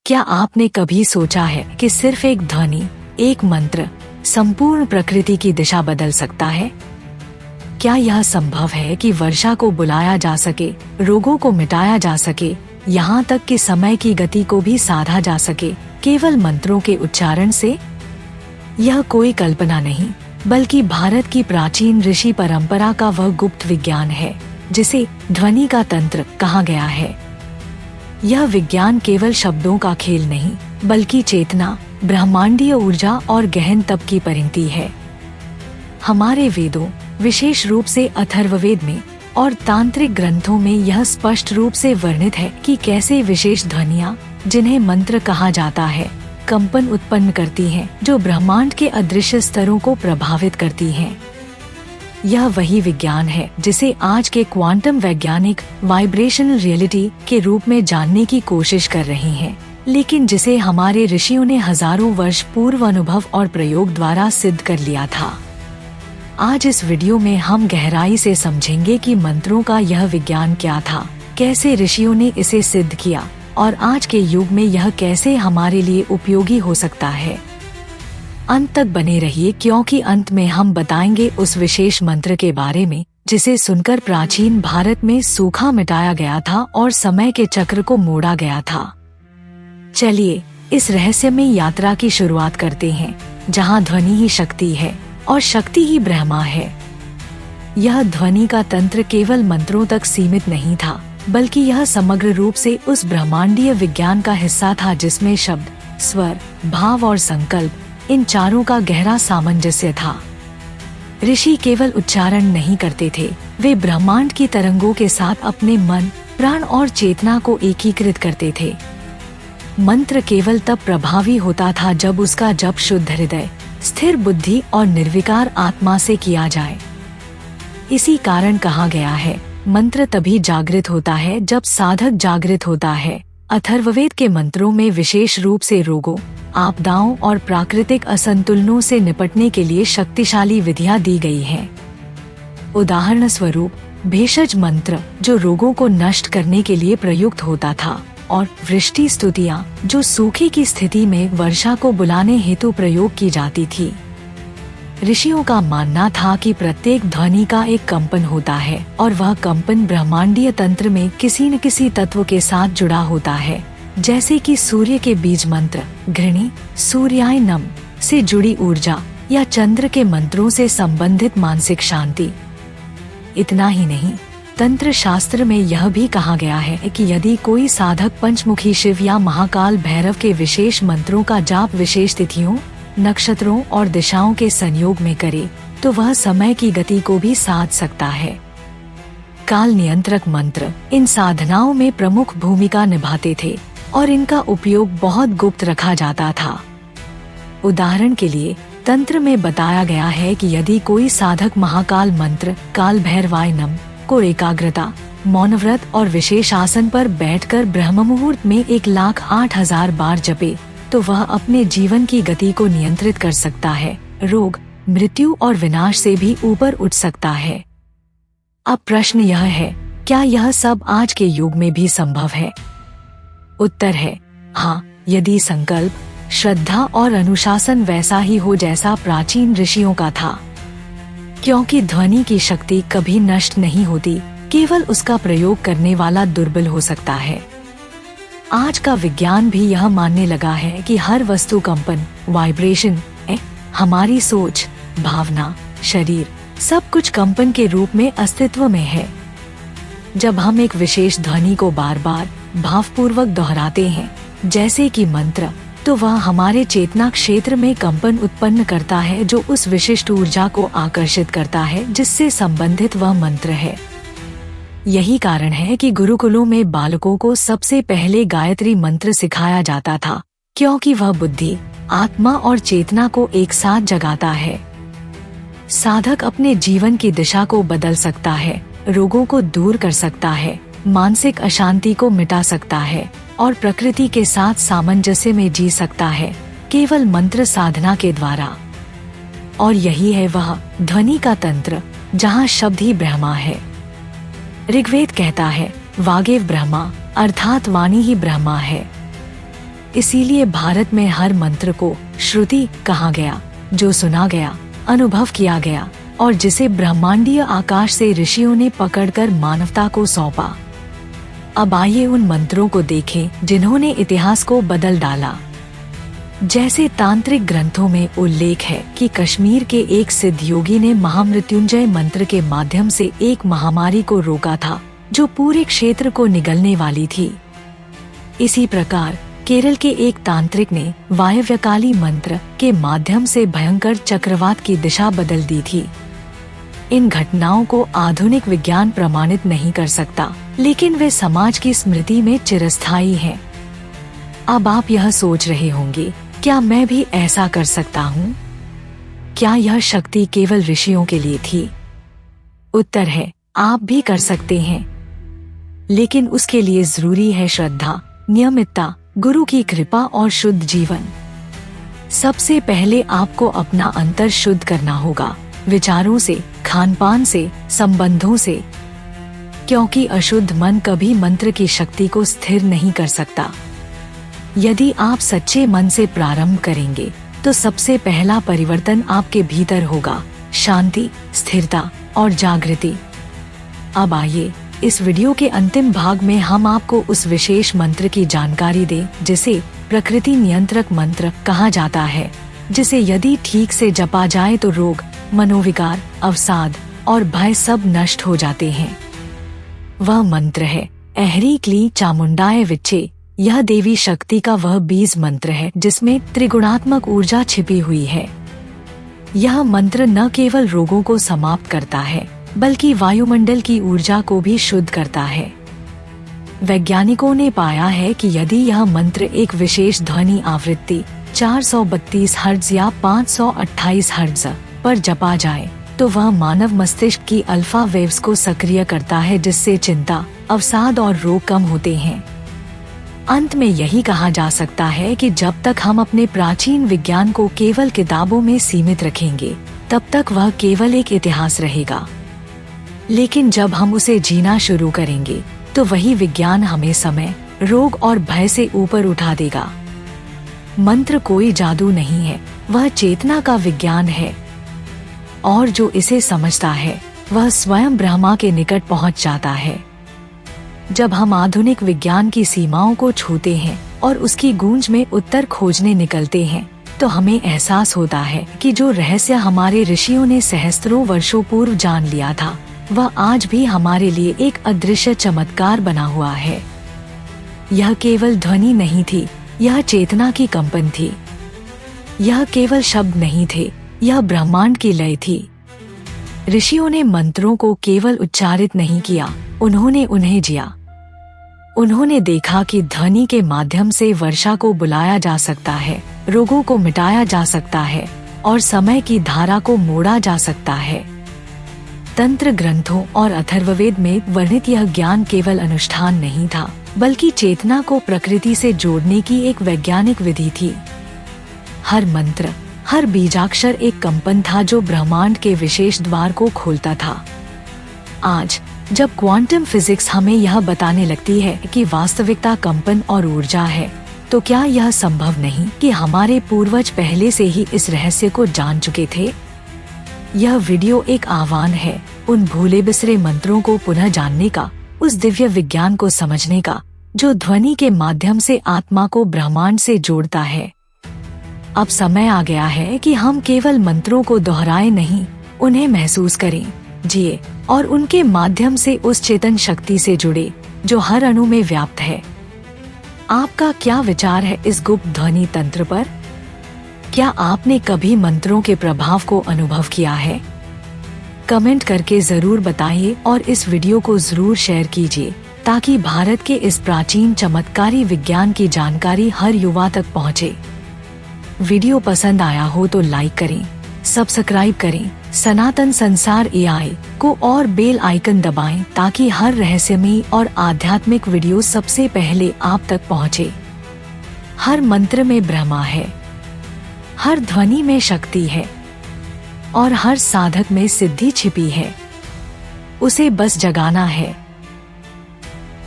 क्या आपने कभी सोचा है कि सिर्फ एक ध्वनि, एक मंत्र संपूर्ण प्रकृति की दिशा बदल सकता है? क्या यह संभव है कि वर्षा को बुलाया जा सके, रोगों को मिटाया जा सके, यहाँ तक कि समय की गति को भी साधा जा सके केवल मंत्रों के उच्चारण से? यह कोई कल्पना नहीं, बल्कि भारत की प्राचीन ऋषि परंपरा का वह गुप्त विज्ञान है जिसे ध्वनि का तंत्र कहा गया है। यह विज्ञान केवल शब्दों का खेल नहीं, बल्कि चेतना, ब्रह्मांडीय ऊर्जा और गहन तप की परिणति है। हमारे वेदों, विशेष रूप से अथर्ववेद में और तांत्रिक ग्रंथों में यह स्पष्ट रूप से वर्णित है कि कैसे विशेष ध्वनियाँ, जिन्हें मंत्र कहा जाता है, कंपन उत्पन्न करती हैं, जो ब्रह्मांड के अदृश्य स्तरों को प्रभावित करती हैं। यह वही विज्ञान है जिसे आज के क्वांटम वैज्ञानिक वाइब्रेशनल रियलिटी के रूप में जानने की कोशिश कर रहे हैं, लेकिन जिसे हमारे ऋषियों ने हजारों वर्ष पूर्व अनुभव और प्रयोग द्वारा सिद्ध कर लिया था। आज इस वीडियो में हम गहराई से समझेंगे कि मंत्रों का यह विज्ञान क्या था, कैसे ऋषियों ने इसे सिद्ध किया और आज के युग में यह कैसे हमारे लिए उपयोगी हो सकता है। अंत तक बने रहिए, क्योंकि अंत में हम बताएंगे उस विशेष मंत्र के बारे में जिसे सुनकर प्राचीन भारत में सूखा मिटाया गया था और समय के चक्र को मोड़ा गया था। चलिए इस रहस्यमय यात्रा की शुरुआत करते हैं, जहां ध्वनि ही शक्ति है और शक्ति ही ब्रह्मा है। यह ध्वनि का तंत्र केवल मंत्रों तक सीमित नहीं था, बल्कि यह समग्र रूप से उस ब्रह्मांडीय विज्ञान का हिस्सा था जिसमें शब्द, स्वर, भाव और संकल्प, इन चारों का गहरा सामंजस्य था। ऋषि केवल उच्चारण नहीं करते थे, वे ब्रह्मांड की तरंगों के साथ अपने मन, प्राण और चेतना को एकीकृत करते थे। मंत्र केवल तब प्रभावी होता था जब उसका जप शुद्ध हृदय, स्थिर बुद्धि और निर्विकार आत्मा से किया जाए। इसी कारण कहा गया है, मंत्र तभी जागृत होता है जब साधक जागृत होता है। अथर्ववेद के मंत्रों में विशेष रूप से रोगों, आपदाओं और प्राकृतिक असंतुलनों से निपटने के लिए शक्तिशाली विधियां दी गई हैं। उदाहरण स्वरूप भेषज मंत्र, जो रोगों को नष्ट करने के लिए प्रयुक्त होता था, और वृष्टि स्तुतियां, जो सूखे की स्थिति में वर्षा को बुलाने हेतु प्रयोग की जाती थी। ऋषियों का मानना था कि प्रत्येक ध्वनि का एक कंपन होता है और वह कंपन ब्रह्मांडीय तंत्र में किसी न किसी तत्व के साथ जुड़ा होता है, जैसे कि सूर्य के बीज मंत्र, घृणी, सूर्याय नम से जुड़ी ऊर्जा, या चंद्र के मंत्रों से संबंधित मानसिक शांति। इतना ही नहीं, तंत्र शास्त्र में यह भी कहा गया है कि यदि कोई साधक पंचमुखी शिव या महाकाल भैरव के विशेष मंत्रों का जाप विशेष तिथियों, नक्षत्रों और दिशाओं के संयोग में करे, तो वह समय की गति को भी साध सकता है। काल नियंत्रक मंत्र इन साधनाओं में प्रमुख भूमिका निभाते थे और इनका उपयोग बहुत गुप्त रखा जाता था। उदाहरण के लिए तंत्र में बताया गया है कि यदि कोई साधक महाकाल मंत्र काल भैरवाय नम को एकाग्रता, मौनव्रत और विशेष आसन पर बैठकर ब्रह्म मुहूर्त में 1,08,000 बार जपे, तो वह अपने जीवन की गति को नियंत्रित कर सकता है, रोग, मृत्यु और विनाश से भी ऊपर उठ सकता है। अब प्रश्न यह है, क्या यह सब आज के युग में भी संभव है? उत्तर है हाँ, यदि संकल्प, श्रद्धा और अनुशासन वैसा ही हो जैसा प्राचीन ऋषियों का था। क्योंकि ध्वनि की शक्ति कभी नष्ट नहीं होती, केवल उसका प्रयोग करने वाला दुर्बल हो सकता है। आज का विज्ञान भी यह मानने लगा है कि हर वस्तु कंपन, वाइब्रेशन है। हमारी सोच, भावना, शरीर, सब कुछ कंपन के रूप में अस्तित्व में है। जब हम एक विशेष ध्वनि को बार बार भावपूर्वक दोहराते हैं, जैसे कि मंत्र, तो वह हमारे चेतना क्षेत्र में कंपन उत्पन्न करता है, जो उस विशिष्ट ऊर्जा को आकर्षित करता है जिससे संबंधित वह मंत्र है। यही कारण है कि गुरुकुलों में बालकों को सबसे पहले गायत्री मंत्र सिखाया जाता था, क्योंकि वह बुद्धि, आत्मा और चेतना को एक साथ जगाता है। साधक अपने जीवन की दिशा को बदल सकता है, रोगों को दूर कर सकता है, मानसिक अशांति को मिटा सकता है और प्रकृति के साथ सामंजस्य में जी सकता है, केवल मंत्र साधना के द्वारा। और यही है वह ध्वनि का तंत्र, जहाँ शब्द ही ब्रह्मा है। ऋग्वेद कहता है, वागेव ब्रह्मा, अर्थात वाणी ही ब्रह्मा है। इसीलिए भारत में हर मंत्र को श्रुति कहा गया, जो सुना गया, अनुभव किया गया और जिसे ब्रह्मांडीय आकाश से ऋषियों ने पकड़कर मानवता को सौंपा। अब आइए उन मंत्रों को देखें जिन्होंने इतिहास को बदल डाला। जैसे तांत्रिक ग्रंथों में उल्लेख है कि कश्मीर के एक सिद्ध योगी ने महामृत्युंजय मंत्र के माध्यम से एक महामारी को रोका था जो पूरे क्षेत्र को निगलने वाली थी। इसी प्रकार केरल के एक तांत्रिक ने वायव्यकाली मंत्र के माध्यम से भयंकर चक्रवात की दिशा बदल दी थी। इन घटनाओं को आधुनिक विज्ञान प्रमाणित नहीं कर सकता, लेकिन वे समाज की स्मृति में चिरस्थायी हैं। अब आप यह सोच रहे होंगे, क्या मैं भी ऐसा कर सकता हूँ? क्या यह शक्ति केवल ऋषियों के लिए थी? उत्तर है, आप भी कर सकते हैं, लेकिन उसके लिए जरूरी है श्रद्धा, नियमितता, गुरु की कृपा और शुद्ध जीवन। सबसे पहले आपको अपना अंतर शुद्ध करना होगा, विचारों से, खानपान से, संबंधों से, क्योंकि अशुद्ध मन कभी मंत्र की शक्ति को स्थिर नहीं कर सकता। यदि आप सच्चे मन से प्रारंभ करेंगे तो सबसे पहला परिवर्तन आपके भीतर होगा, शांति, स्थिरता और जागृति। अब आइए इस वीडियो के अंतिम भाग में हम आपको उस विशेष मंत्र की जानकारी दें जिसे प्रकृति नियंत्रक मंत्र कहा जाता है, जिसे यदि ठीक से जपा जाए तो रोग, मनोविकार, अवसाद और भय सब नष्ट हो जाते हैं। वह मंत्र है ऐहरी क्ली चामुंडाय विच्चे। यह देवी शक्ति का वह बीज मंत्र है जिसमें त्रिगुणात्मक ऊर्जा छिपी हुई है। यह मंत्र न केवल रोगों को समाप्त करता है बल्कि वायुमंडल की ऊर्जा को भी शुद्ध करता है। वैज्ञानिकों ने पाया है कि यदि यह मंत्र एक विशेष ध्वनि आवृत्ति 432 हर्ट्ज या 528 हर्ट्ज पर जपा जाए तो वह मानव मस्तिष्क की अल्फा वेव्स को सक्रिय करता है, जिससे चिंता, अवसाद और रोग कम होते हैं। अंत में यही कहा जा सकता है कि जब तक हम अपने प्राचीन विज्ञान को केवल किताबों में सीमित रखेंगे तब तक वह केवल एक इतिहास रहेगा, लेकिन जब हम उसे जीना शुरू करेंगे तो वही विज्ञान हमें समय, रोग और भय से ऊपर उठा देगा। मंत्र कोई जादू नहीं है, वह चेतना का विज्ञान है, और जो इसे समझता है वह स्वयं ब्रह्मा के निकट पहुंच जाता है। जब हम आधुनिक विज्ञान की सीमाओं को छूते हैं और उसकी गूंज में उत्तर खोजने निकलते हैं तो हमें एहसास होता है कि जो रहस्य हमारे ऋषियों ने सहस्त्रों वर्षों पूर्व जान लिया था वह आज भी हमारे लिए एक अदृश्य चमत्कार बना हुआ है। यह केवल ध्वनि नहीं थी, यह चेतना की कंपन थी। यह केवल शब्द नहीं थे, यह ब्रह्मांड की लय थी। ऋषियों ने मंत्रों को केवल उच्चारित नहीं किया, उन्होंने उन्हें जिया। उन्होंने देखा कि ध्वनि के माध्यम से वर्षा को बुलाया जा सकता है, रोगों को मिटाया जा सकता है और समय की धारा को मोड़ा जा सकता है। तंत्र ग्रंथों और अथर्ववेद में वर्णित यह ज्ञान केवल अनुष्ठान नहीं था, बल्कि चेतना को प्रकृति से जोड़ने की एक वैज्ञानिक विधि थी। हर मंत्र, हर बीजाक्षर एक कंपन था जो ब्रह्मांड के विशेष द्वार को खोलता था। आज जब क्वांटम फिजिक्स हमें यह बताने लगती है कि वास्तविकता कंपन और ऊर्जा है, तो क्या यह संभव नहीं कि हमारे पूर्वज पहले से ही इस रहस्य को जान चुके थे? यह वीडियो एक आह्वान है उन भूले बिसरे मंत्रों को पुनः जानने का, उस दिव्य विज्ञान को समझने का जो ध्वनि के माध्यम से आत्मा को ब्रह्मांड से जोड़ता है। अब समय आ गया है कि हम केवल मंत्रों को दोहराए नहीं, उन्हें महसूस करें, जिए और उनके माध्यम से उस चेतन शक्ति से जुड़े जो हर अणु में व्याप्त है। आपका क्या विचार है इस गुप्त ध्वनि तंत्र पर? क्या आपने कभी मंत्रों के प्रभाव को अनुभव किया है? कमेंट करके जरूर बताइए और इस वीडियो को जरूर शेयर कीजिए ताकि भारत के इस प्राचीन चमत्कारी विज्ञान की जानकारी हर युवा तक पहुंचे। वीडियो पसंद आया हो तो लाइक करें, सब्सक्राइब करें सनातन संसार AI को और बेल आइकन दबाएं ताकि हर रहस्यमयी और आध्यात्मिक वीडियो सबसे पहले आप तक पहुंचे। हर मंत्र में ब्रह्मा है, हर ध्वनि में शक्ति है और हर साधक में सिद्धि छिपी है। उसे बस जगाना है।